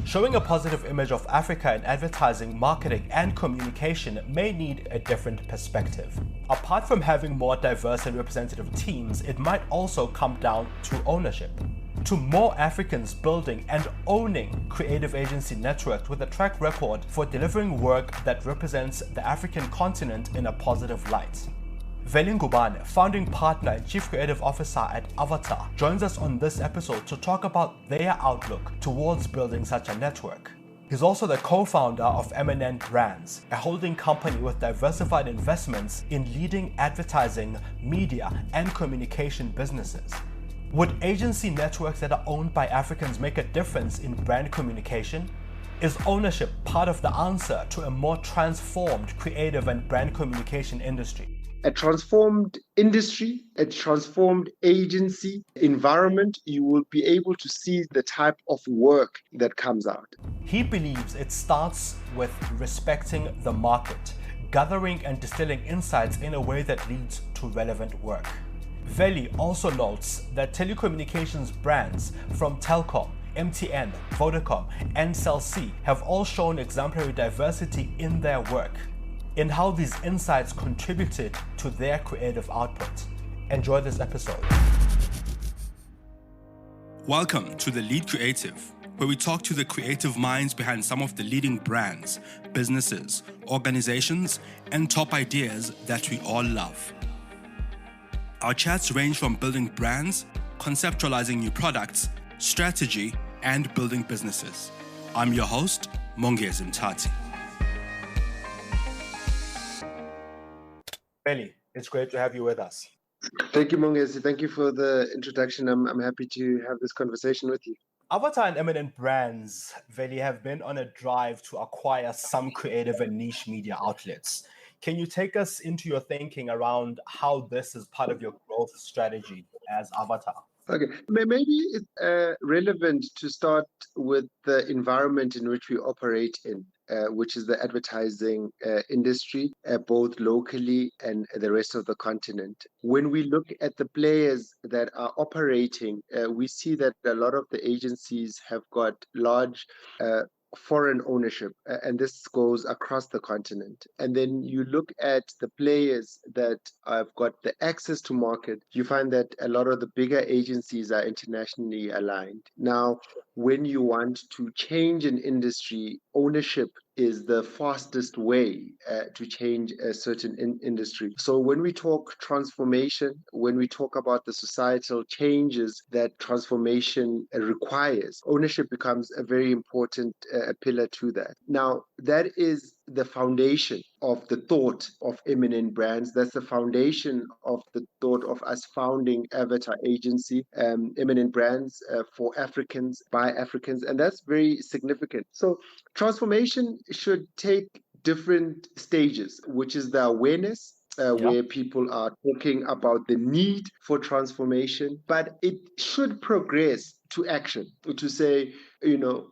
Showing a positive image of Africa in advertising, marketing, and communication may need a different perspective. Apart from having more diverse and representative teams, it might also come down to ownership. To more Africans building and owning creative agency networks with a track record for delivering work that represents the African continent in a positive light. Veli Ngubane, founding partner and chief creative officer at Avatar, joins us on this episode to talk about their outlook towards building such a network. He's also the co-founder of M&N Brands, a holding company with diversified investments in leading advertising, media, and communication businesses. Would agency networks that are owned by Africans make a difference in brand communication? Is ownership part of the answer to a more transformed creative and brand communication industry? A transformed industry, a transformed agency environment, you will be able to see the type of work that comes out. He believes it starts with respecting the market, gathering and distilling insights in a way that leads to relevant work. Veli also notes that telecommunications brands from Telkom, MTN, Vodacom, and Cell C have all shown exemplary diversity in their work, in how these insights contributed to their creative output. Enjoy this episode. Welcome to The Lead Creative, where we talk to the creative minds behind some of the leading brands, businesses, organizations, and top ideas that we all love. Our chats range from building brands, conceptualizing new products, strategy, and building businesses. I'm your host, Mongezi Mtati. Veli, it's great to have you with us. Thank you, Mongezi. Thank you for the introduction. I'm happy to have this conversation with you. Avatar and M&N Brands, Veli, have been on a drive to acquire some creative and niche media outlets. Can you take us into your thinking around how this is part of your growth strategy as Avatar? Okay, maybe it's relevant to start with the environment in which we operate in, which is the advertising industry, both locally and the rest of the continent. When we look at the players that are operating, we see that a lot of the agencies have got large foreign ownership, and this goes across the continent. And then you look at the players that have got the access to market, you find that a lot of the bigger agencies are internationally aligned. Now, when you want to change an industry, ownership is the fastest way to change a certain industry. So when we talk transformation, when we talk about the societal changes that transformation requires, ownership becomes a very important pillar to that. Now, that is the foundation of the thought of M&N Brands. That's the foundation of the thought of us founding Avatar Agency, M&N Brands for Africans, by Africans, and that's very significant. So transformation should take different stages, which is the awareness, where people are talking about the need for transformation, but it should progress to action, to say,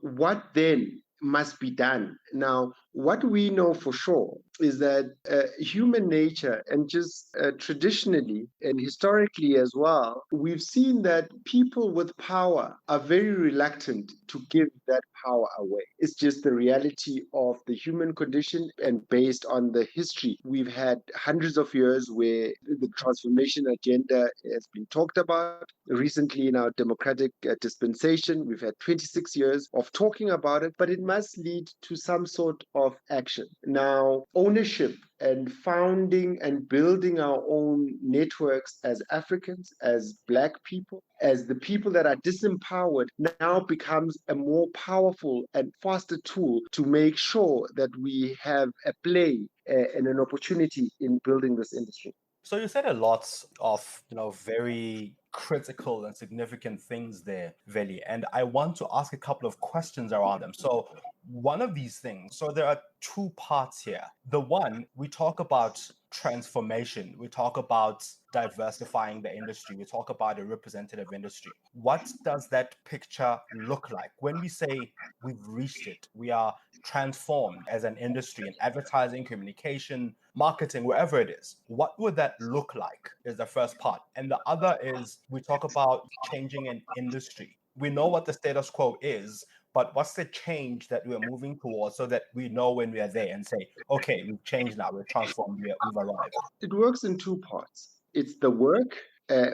what then must be done. Now, what we know for sure is that human nature, and just traditionally and historically as well, we've seen that people with power are very reluctant to give that power away. It's just the reality of the human condition, and based on the history, we've had hundreds of years where the transformation agenda has been talked about. Recently, in our democratic dispensation, we've had 26 years of talking about it, but it must lead to some sort of action. Now, ownership and founding and building our own networks as Africans, as Black people, as the people that are disempowered, now becomes a more powerful and faster tool to make sure that we have a play and an opportunity in building this industry. So you said a lot of, very critical and significant things there, Veli, and I want to ask a couple of questions around them. So one of these things, so there are two parts here. The one, we talk about transformation, we talk about diversifying the industry, we talk about a representative industry. What does that picture look like? When we say we've reached it, we are transformed as an industry in advertising, communication, marketing, wherever it is, what would that look like is the first part. And the other is we talk about changing an industry. We know what the status quo is. but what's the change that we're moving towards so that we know when we are there and say, okay, we've changed now, we're transformed, we've arrived? It works in two parts. It's the work,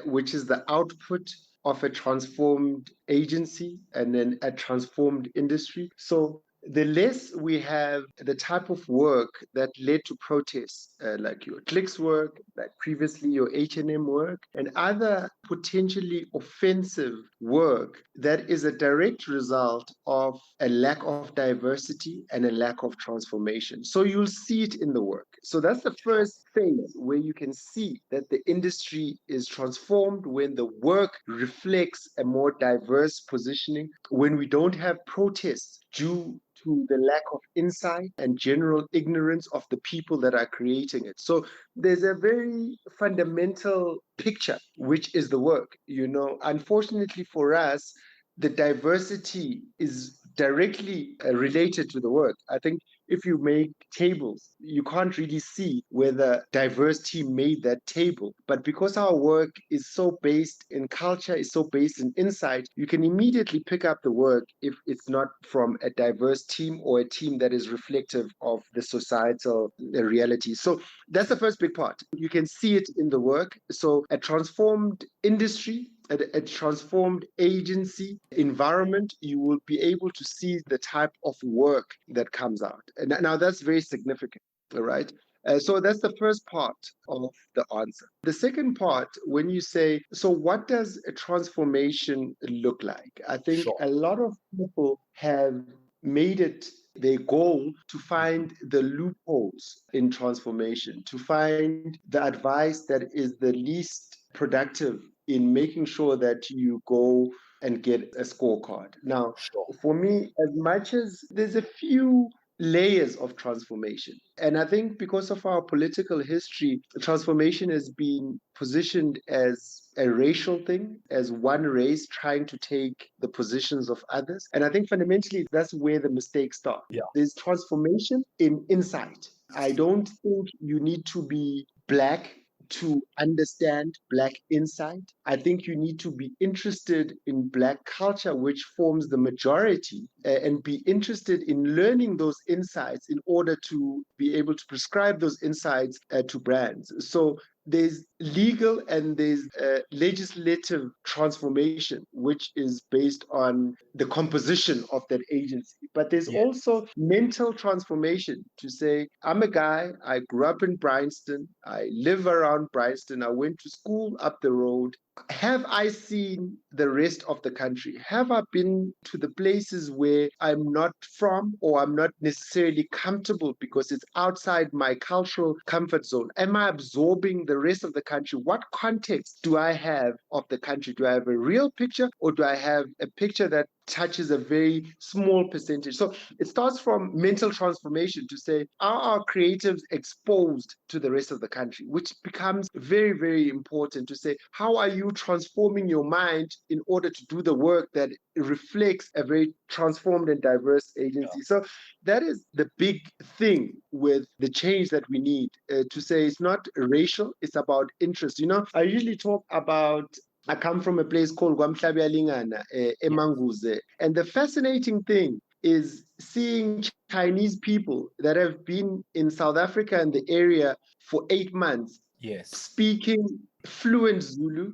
which is the output of a transformed agency and then a transformed industry. So the less we have the type of work that led to protests, like your clicks work, like previously your H&M work, and other potentially offensive work that is a direct result of a lack of diversity and a lack of transformation. So you'll see it in the work. So that's the first phase where you can see that the industry is transformed when the work reflects a more diverse positioning, when we don't have protests due to the lack of insight and general ignorance of the people that are creating it. So there's a very fundamental picture, which is the work. Unfortunately for us, the diversity is directly related to the work. I think if you make tables, you can't really see whether diverse team made that table. But because our work is so based in culture, is so based in insight, you can immediately pick up the work if it's not from a diverse team or a team that is reflective of the societal reality. So that's the first big part. You can see it in the work. So a transformed industry, a transformed agency environment, you will be able to see the type of work that comes out. And now that's very significant, all right? So that's the first part of the answer. The second part, when you say, so what does a transformation look like? I think Sure. a lot of people have made it their goal to find the loopholes in transformation, to find the advice that is the least productive in making sure that you go and get a scorecard. Now, Sure. for me, as much as there's a few layers of transformation, and I think because of our political history, transformation has been positioned as a racial thing, as one race trying to take the positions of others. And I think fundamentally that's where the mistakes start. Yeah. There's transformation in insight. I don't think you need to be Black to understand Black insight. I think you need to be interested in Black culture, which forms the majority, and be interested in learning those insights in order to be able to prescribe those insights to brands. So there's legal and there's legislative transformation, which is based on the composition of that agency. But there's Yeah. also mental transformation to say, I'm a guy, I grew up in Bryanston, I live around Bryanston, I went to school up the road. Have I seen the rest of the country? Have I been to the places where I'm not from or I'm not necessarily comfortable because it's outside my cultural comfort zone? Am I absorbing the rest of the country? What context do I have of the country? Do I have a real picture or do I have a picture that touches a very small percentage? So it starts from mental transformation to say, are our creatives exposed to the rest of the country? Which becomes very, very important to say, how are you transforming your mind in order to do the work that reflects a very transformed and diverse agency? So that is the big thing with the change that we need to say it's not racial, it's about interest. I usually talk about I come from a place called Gwamhlabya Emanguze. And the fascinating thing is seeing Chinese people that have been in South Africa and the area for 8 months, Yes. speaking fluent Zulu,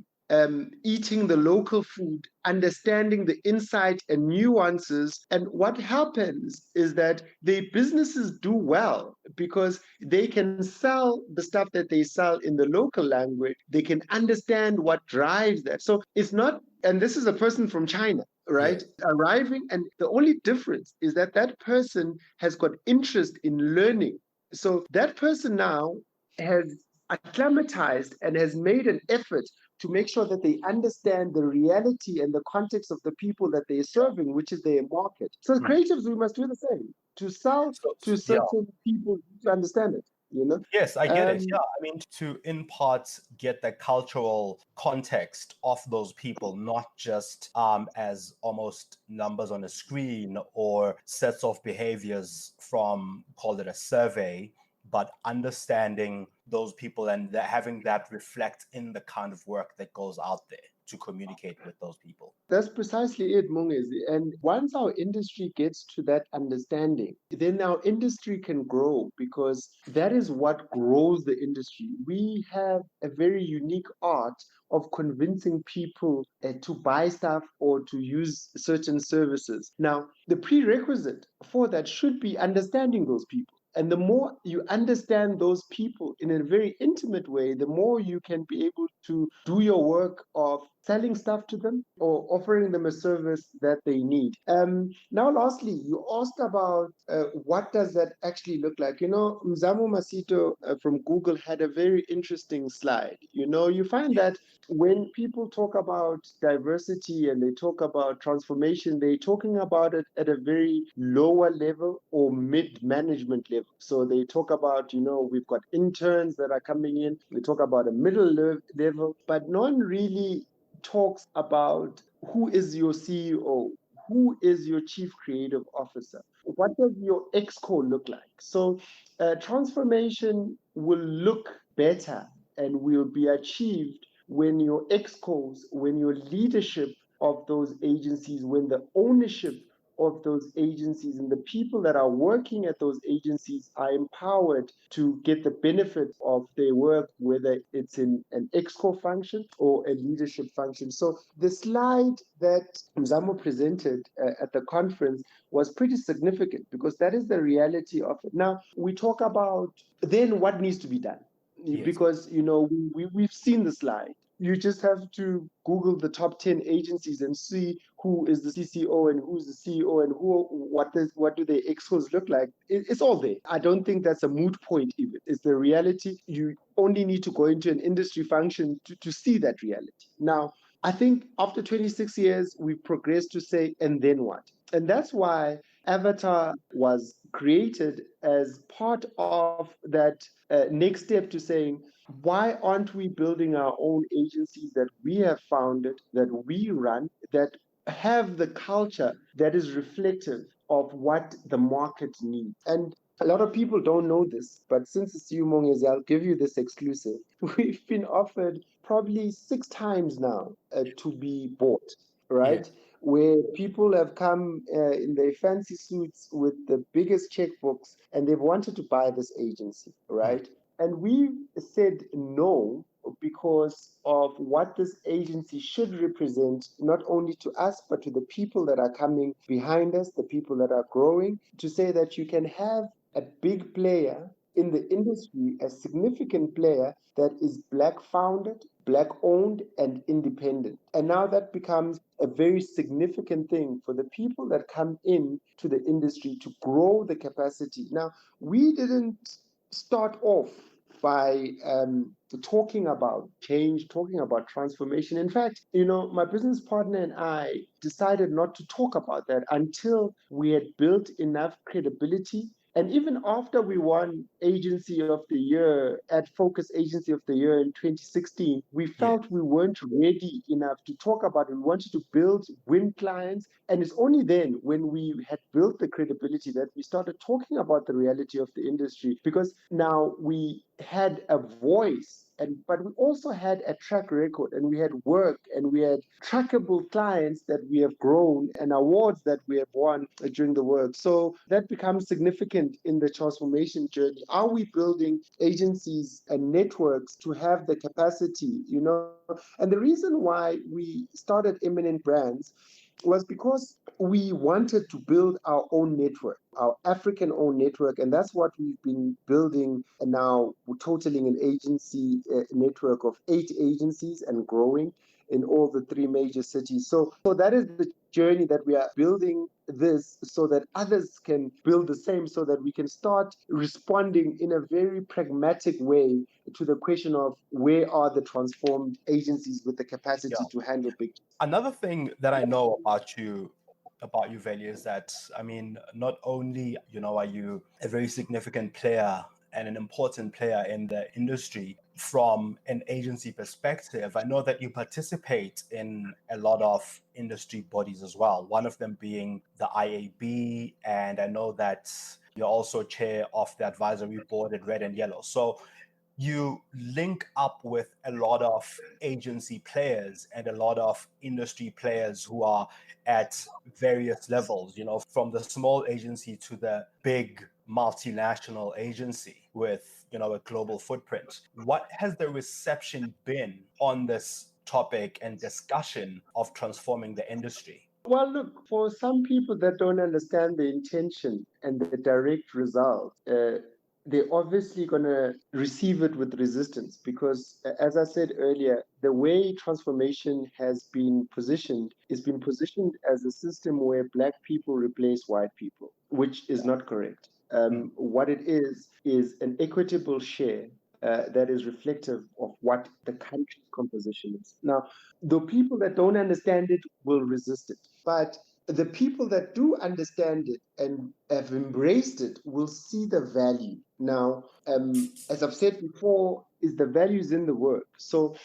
eating the local food, understanding the insight and nuances. And what happens is that their businesses do well because they can sell the stuff that they sell in the local language. They can understand what drives that. So it's not, and this is a person from China, right? Yes. Arriving, and the only difference is that that person has got interest in learning. So that person now has acclimatized and has made an effort to make sure that they understand the reality and the context of the people that they're serving, which is their market. So as creatives, we must do the same to sell to certain people to understand it. Yes, I get it. Yeah, I mean, to in part get the cultural context of those people, not just as almost numbers on a screen or sets of behaviors from, call it a survey, but understanding those people and having that reflect in the kind of work that goes out there. to communicate with those people. That's precisely it, Mungezi. And once our industry gets to that understanding, then our industry can grow because that is what grows the industry. We have a very unique art of convincing people to buy stuff or to use certain services. Now, the prerequisite for that should be understanding those people. And the more you understand those people in a very intimate way, the more you can be able to do your work of selling stuff to them or offering them a service that they need. Now, lastly, you asked about what does that actually look like. Mzamo Masito from Google had a very interesting slide. You find that when people talk about diversity and they talk about transformation, they're talking about it at a very lower level or mid-management level. So they talk about, we've got interns that are coming in. We talk about a middle level, but no one really talks about who is your CEO, who is your chief creative officer, what does your exco look like. So transformation will look better and will be achieved when your excos, when your leadership of those agencies, when the ownership of those agencies and the people that are working at those agencies are empowered to get the benefit of their work, whether it's in an exco function or a leadership function. So the slide that Mzamo presented at the conference was pretty significant because that is the reality of it. Now, we talk about then what needs to be done. Yes. Because we've seen the slide. You just have to Google the top 10 agencies and see who is the CCO and who's the CEO and what do their excos look like. It's all there. I don't think that's a moot point even. It's the reality. You only need to go into an industry function to see that reality. Now, I think after 26 years, we've progressed to say, and then what? And that's why Avatar was created as part of that next step to saying, why aren't we building our own agencies that we have founded, that we run, that have the culture that is reflective of what the market needs? And a lot of people don't know this, but since it's you, Mongezi, I'll give you this exclusive. We've been offered probably 6 times now to be bought, right? Yeah. Where people have come in their fancy suits with the biggest checkbooks and they've wanted to buy this agency, right? And we said no because of what this agency should represent, not only to us, but to the people that are coming behind us, the people that are growing, to say that you can have a big player in the industry, a significant player that is Black founded, Black owned, and independent. And now that becomes a very significant thing for the people that come in to the industry to grow the capacity. Now, we didn't start off by talking about change, talking about transformation. In fact, my business partner and I decided not to talk about that until we had built enough credibility. And even after we won Agency of the Year at Focus Agency of the Year in 2016, we felt we weren't ready enough to talk about it. We wanted to win clients. And it's only then when we had built the credibility that we started talking about the reality of the industry, because now we had a voice. But we also had a track record and we had work and we had trackable clients that we have grown and awards that we have won during the work. So that becomes significant in the transformation journey. Are we building agencies and networks to have the capacity, And the reason why we started Eminent Brands was because we wanted to build our own network, our African owned network. And that's what we've been building now, totaling an agency network of 8 agencies and growing in all the 3 major cities. So that is the journey that we are building this so that others can build the same, so that we can start responding in a very pragmatic way to the question of where are the transformed agencies with the capacity to handle big. Another thing that I know about you, Veli, is that, not only, are you a very significant player and an important player in the industry from an agency perspective, I know that you participate in a lot of industry bodies as well, one of them being the IAB, and I know that you're also chair of the advisory board at Red and Yellow. So you link up with a lot of agency players and a lot of industry players who are at various levels, from the small agency to the big multinational agency with, a global footprint. What has the reception been on this topic and discussion of transforming the industry? Well, look, for some people that don't understand the intention and the direct result, they're obviously going to receive it with resistance because, as I said earlier, the way transformation has been positioned is been positioned as a system where Black people replace white people, which is not correct. What it is an equitable share that is reflective of what the country's composition is. Now, the people that don't understand it will resist it. But the people that do understand it and have embraced it will see the value. Now, as I've said before, is the values in the work. So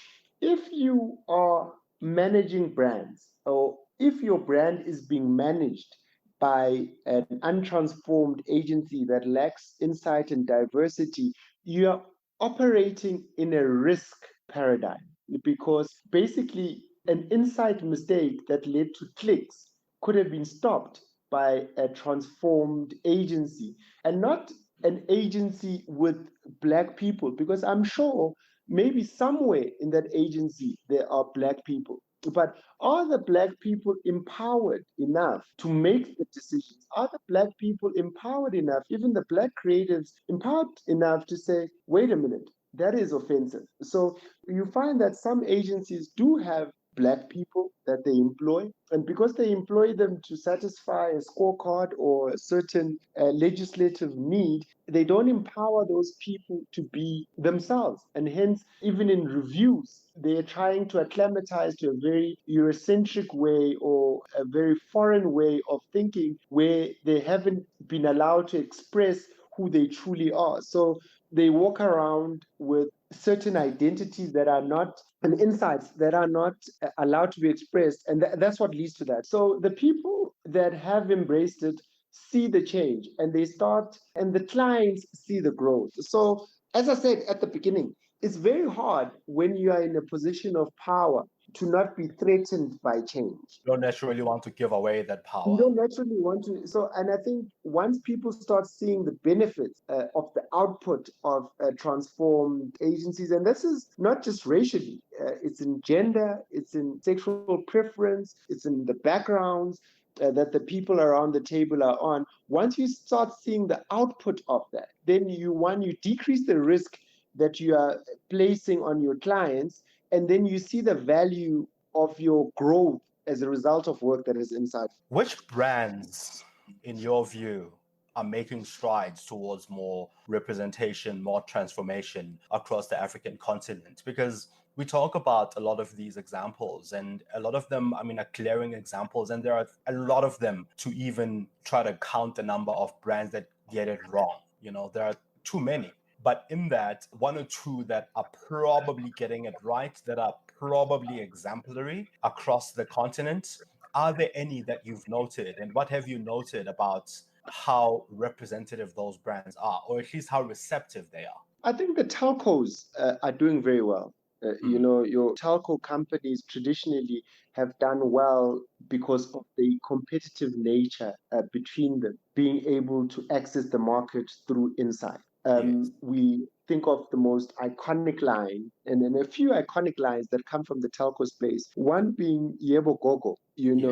if you are managing brands or if your brand is being managed by an untransformed agency that lacks insight and diversity, you are operating in a risk paradigm because basically an insight mistake that led to clicks could have been stopped by a transformed agency and not an agency with Black people, because I'm sure maybe somewhere in that agency there are Black people. But are the Black people empowered enough to make the decisions? Are the Black people empowered enough, even the Black creatives empowered enough to say, wait a minute, that is offensive? So you find that some agencies do have Black people that they employ, and because they employ them to satisfy a scorecard or a certain legislative need, they don't empower those people to be themselves. And hence, even in reviews, they're trying to acclimatize to a very Eurocentric way or a very foreign way of thinking where they haven't been allowed to express who they truly are. So they walk around with certain identities that are not and insights that are not allowed to be expressed. And that's what leads to that. So the people that have embraced it see the change and they start, and the clients see the growth. So, as I said at the beginning, it's very hard when you are in a position of power to not be threatened by change. You don't naturally want to give away that You power. don't naturally want to. So, and I think once people start seeing the benefits of the output of transformed agencies, and this is not just racially, it's in gender, it's in sexual preference, it's in the backgrounds that the people around the table are on. Once you start seeing the output of that, then you decrease the risk that you are placing on your clients, and then you see the value of your growth as a result of work that is inside. Which brands, in your view, are making strides towards more representation, more transformation across the African continent? Because we talk about a lot of these examples, and a lot of them, are glaring examples, and there are a lot of them to even try to count the number of brands that get it wrong. There are too many. But in that, one or two that are probably getting it right, that are probably exemplary across the continent, are there any that you've noted? And what have you noted about how representative those brands are, or at least how receptive they are? I think the telcos are doing very well. Your telco companies traditionally have done well because of the competitive nature between them, being able to access the market through insight. Yes. We think of the most iconic line, and then a few iconic lines that come from the telco space. One being Yebo Gogo. Yes.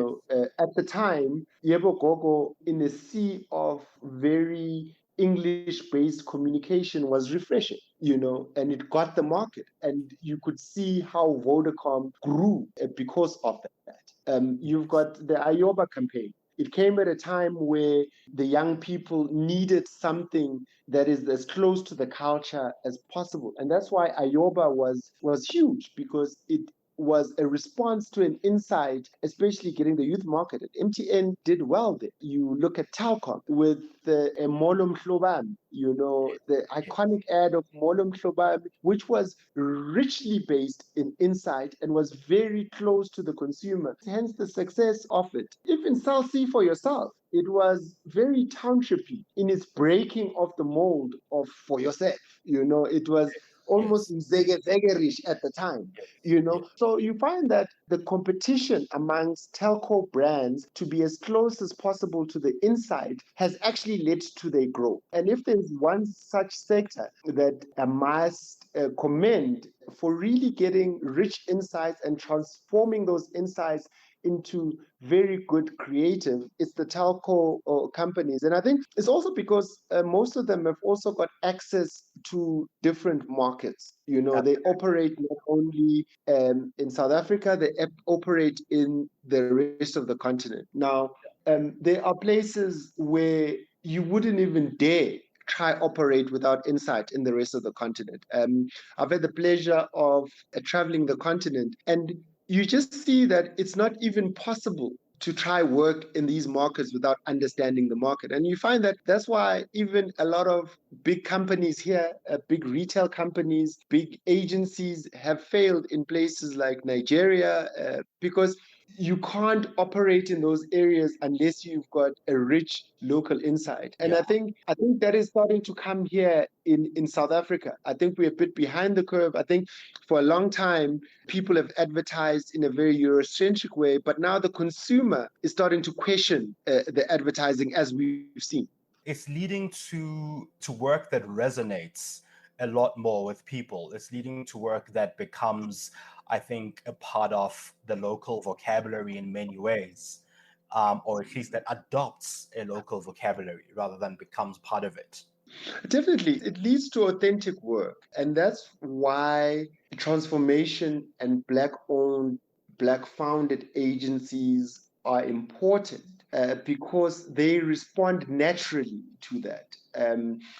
At the time, Yebo Gogo, in a sea of very English-based communication, was refreshing, and it got the market. And you could see how Vodacom grew because of that. You've got the Ayoba campaign. It came at a time where the young people needed something that is as close to the culture as possible. And that's why Ayoba was huge, because it was a response to an insight, especially getting the youth marketed. MTN did well there. You look at Telkom with the Molo Mhlobam, the iconic ad of Molo Mhlobam, which was richly based in insight and was very close to the consumer. Hence the success of it. Even Sell See for Yourself, it was very townshipy in its breaking of the mold of for yourself. It was almost Yes. zegerish at the time, Yes. you Yes. know. So you find that the competition amongst telco brands to be as close as possible to the inside has actually led to their growth. And if there's one such sector that I must commend for really getting rich insights and transforming those insights into very good creative, it's the telco companies. And I think it's also because most of them have also got access to different markets. You know, they operate not only in South Africa, they operate in the rest of the continent. Now, there are places where you wouldn't even dare try operate without insight in the rest of the continent. I've had the pleasure of traveling the continent, and you just see that it's not even possible to try work in these markets without understanding the market. And you find that that's why even a lot of big companies here, big retail companies, big agencies have failed in places like Nigeria, because you can't operate in those areas unless you've got a rich local insight. And Yeah. I think that is starting to come here in South Africa. I think we're a bit behind the curve. I think for a long time people have advertised in a very Eurocentric way, but now the consumer is starting to question the advertising, as we've seen. It's leading to work that resonates a lot more with people. It's leading to work that becomes, I think, a part of the local vocabulary in many ways, or at least that adopts a local vocabulary rather than becomes part of it. Definitely, it leads to authentic work. And that's why transformation and Black owned, Black founded agencies are important, because they respond naturally to that.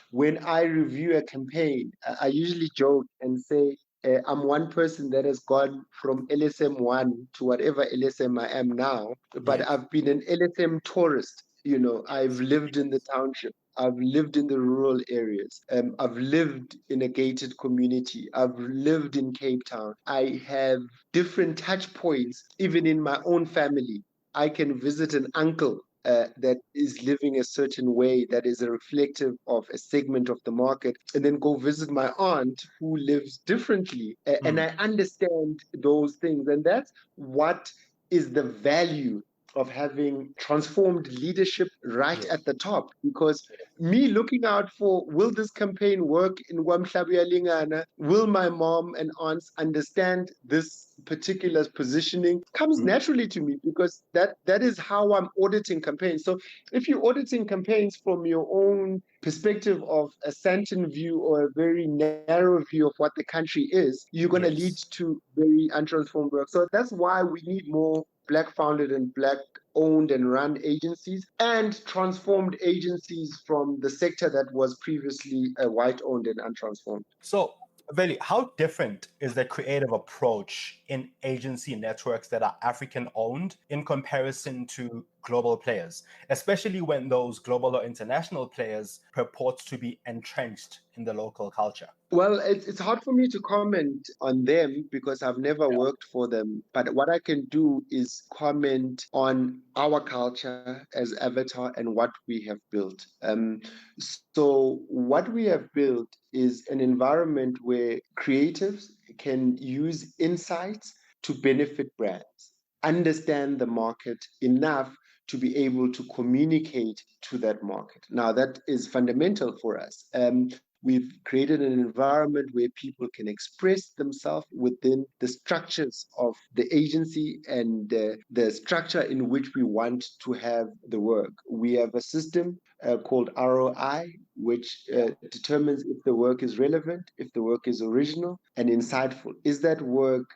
When I review a campaign, I usually joke and say, I'm one person that has gone from LSM1 to whatever LSM I am now, but Yes. I've been an LSM tourist. You know, I've Yes. lived in the township. I've lived in the rural areas. I've lived in a gated community. I've lived in Cape Town. I have different touch points, even in my own family. I can visit an uncle that is living a certain way that is a reflective of a segment of the market, and then go visit my aunt who lives differently. And Mm. I understand those things. And that's what is the value of having transformed leadership right Yes. at the top. Because me looking out for, will this campaign work in Lingana? Will my mom and aunts understand this particular positioning? Comes Mm. naturally to me, because that is how I'm auditing campaigns. So if you're auditing campaigns from your own perspective of a Santon view or a very narrow view of what the country is, you're going to lead Yes. to very untransformed work. So that's why we need more Black founded and Black owned and run agencies, and transformed agencies from the sector that was previously white owned and untransformed. So, Veli, how different is the creative approach in agency networks that are African owned in comparison to global players, especially when those global or international players purport to be entrenched in the local culture? Well, it's hard for me to comment on them because I've never worked for them. But what I can do is comment on our culture as Avatar and what we have built. So, what we have built is an environment where creatives can use insights to benefit brands, understand the market enough to be able to communicate to that market. Now, that is fundamental for us. We've created an environment where people can express themselves within the structures of the agency and the structure in which we want to have the work. We have a system called ROI, which determines if the work is relevant, if the work is original and insightful. Is that work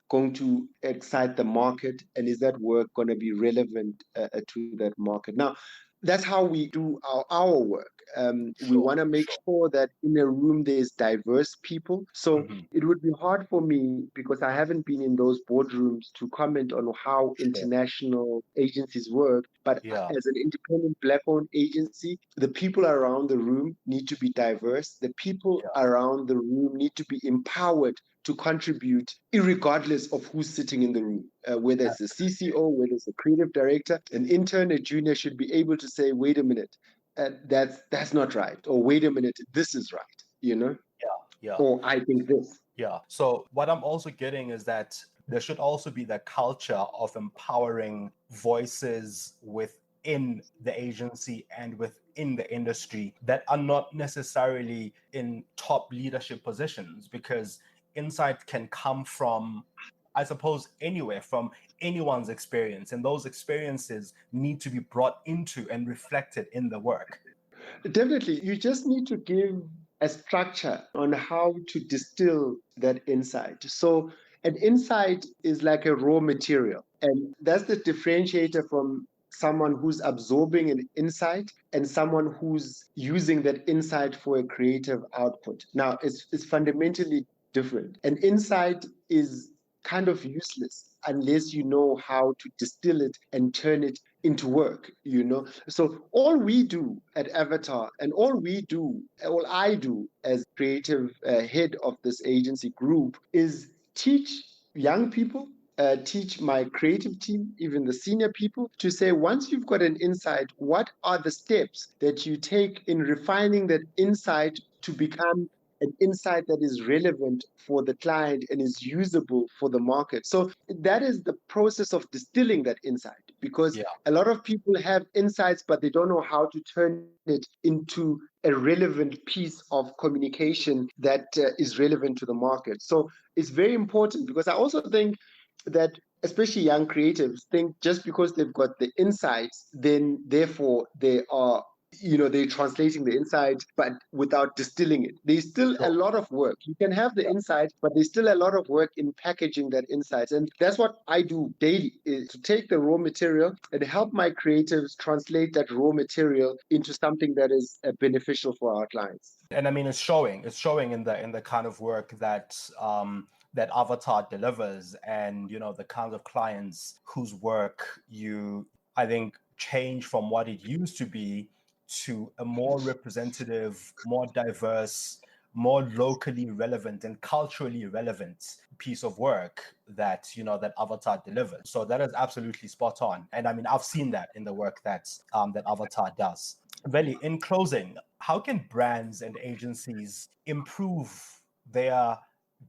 going to excite the market, and is that work going to be relevant to that market? Now, that's how we do our work. We Sure, want to make sure. sure that in a room there's diverse people. So Hmm. it would be hard for me, because I haven't been in those boardrooms, to comment on how Sure. international agencies work. But Yeah. as an independent Black owned agency, the people around the room need to be diverse. The people Yeah. around the room need to be empowered to contribute, regardless of who's sitting in the room, whether it's a Absolutely. CCO, whether it's a creative director, an intern, a junior should be able to say, wait a minute, that's not right, or wait a minute, this is right, you know? Yeah. or I think this. Yeah. So what I'm also getting is that there should also be the culture of empowering voices within the agency and within the industry that are not necessarily in top leadership positions, because insight can come from, I suppose, anywhere, from anyone's experience. And those experiences need to be brought into and reflected in the work. Definitely, you just need to give a structure on how to distill that insight. So, an insight is like a raw material, and that's the differentiator from someone who's absorbing an insight and someone who's using that insight for a creative output. Now, it's fundamentally different. An insight is kind of useless unless you know how to distill it and turn it into work, you know. So all we do at Avatar, and all I do as creative head of this agency group, is teach young people, teach my creative team, even the senior people, to say, once you've got an insight, what are the steps that you take in refining that insight to become an insight that is relevant for the client and is usable for the market. So that is the process of distilling that insight, because Yeah. a lot of people have insights, but they don't know how to turn it into a relevant piece of communication that is relevant to the market. So it's very important, because I also think that especially young creatives think just because they've got the insights, then therefore they are, they're translating the insight, but without distilling it. There's still a Sure. lot of work. You can have the Yeah. insight, but there's still a lot of work in packaging that insight. And that's what I do daily, is to take the raw material and help my creatives translate that raw material into something that is beneficial for our clients. And I mean, it's showing in the kind of work that Avatar delivers, and the kinds of clients whose work you, I think, change from what it used to be to a more representative, more diverse, more locally relevant and culturally relevant piece of work that Avatar delivers. So that is absolutely spot on. And I mean, I've seen that in the work that Avatar does. Veli, in closing, how can brands and agencies improve their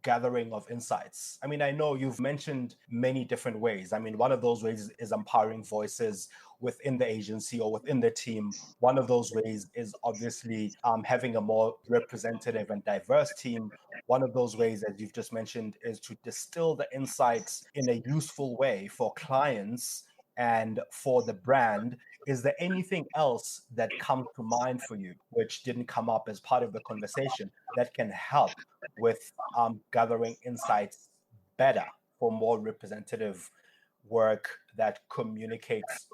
gathering of insights? I mean, I know you've mentioned many different ways. I mean, one of those ways is empowering voices within the agency or within the team. One of those ways is obviously having a more representative and diverse team. One of those ways, as you've just mentioned, is to distill the insights in a useful way for clients and for the brand. Is there anything else that comes to mind for you, which didn't come up as part of the conversation, that can help with gathering insights better for more representative work that communicates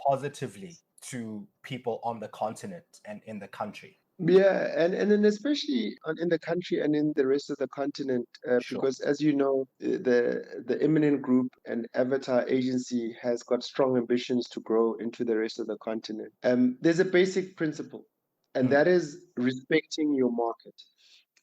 positively to people on the continent and in the country? Yeah, and then especially in the country and in the rest of the continent, Sure. because as you know, the Eminent Group and Avatar Agency has got strong ambitions to grow into the rest of the continent. There's a basic principle, and Mm, that is respecting your market.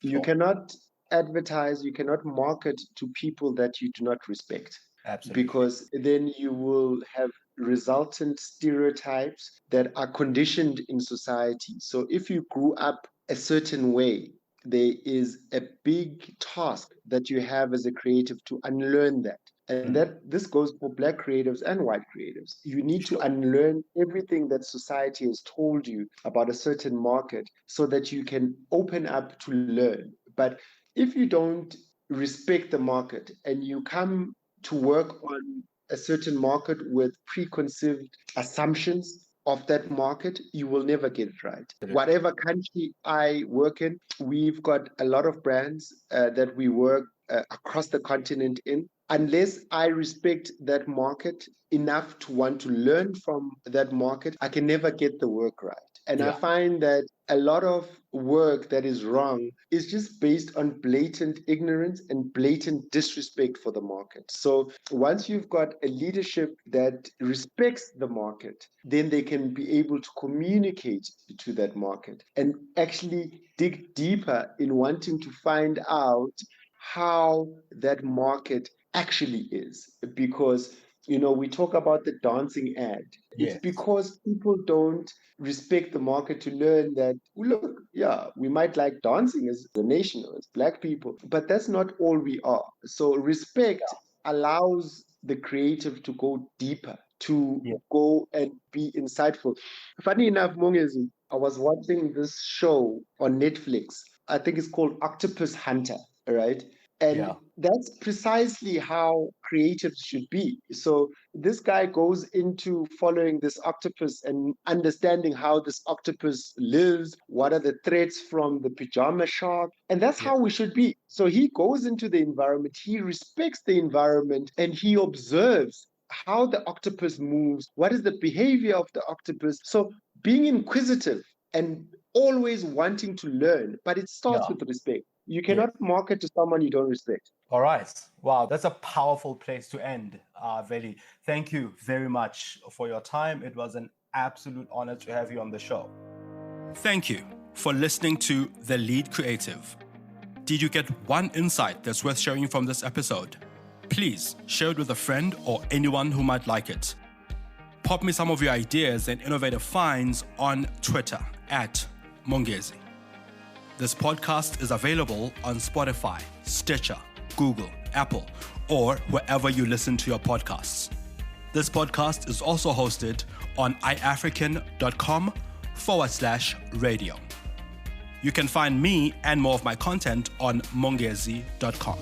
You sure. cannot advertise, you cannot market to people that you do not respect, Absolutely. because then you will have resultant stereotypes that are conditioned in society. So if you grew up a certain way, there is a big task that you have as a creative to unlearn that. And Mm, that this goes for black creatives and white creatives. You need to sure. unlearn everything that society has told you about a certain market so that you can open up to learn. But if you don't respect the market and you come to work on a certain market with preconceived assumptions of that market, you will never get it right. Absolutely. Whatever country I work in, we've got a lot of brands that we work across the continent in. Unless I respect that market enough to want to learn from that market, I can never get the work right. And I Yeah. find that a lot of work that is wrong is just based on blatant ignorance and blatant disrespect for the market. So once you've got a leadership that respects the market, then they can be able to communicate to that market and actually dig deeper in wanting to find out how that market actually is. Because we talk about the dancing ad. It's Yes. because people don't respect the market to learn that, look, yeah, we might like dancing as a nation, as Black people, but that's not all we are. So respect allows the creative to go deeper, to Yeah. go and be insightful. Funny enough, Mongezi, I was watching this show on Netflix. I think it's called Octopus Hunter, right? And Yeah. that's precisely how creatives should be. So this guy goes into following this octopus and understanding how this octopus lives, what are the threats from the pajama shark. And that's Yeah. how we should be. So he goes into the environment, he respects the environment, and he observes how the octopus moves, what is the behavior of the octopus. So being inquisitive and always wanting to learn, but it starts Yeah. with respect. You Yeah. cannot market to someone you don't respect. All right. Wow, that's a powerful place to end, Veli. Thank you very much for your time. It was an absolute honor to have you on the show. Thank you for listening to The Lead Creative. Did you get one insight that's worth sharing from this episode? Please share it with a friend or anyone who might like it. Pop me some of your ideas and innovative finds on Twitter @Mongezi. This podcast is available on Spotify, Stitcher, Google, Apple, or wherever you listen to your podcasts. This podcast is also hosted on iafrican.com/radio. You can find me and more of my content on mongezi.com.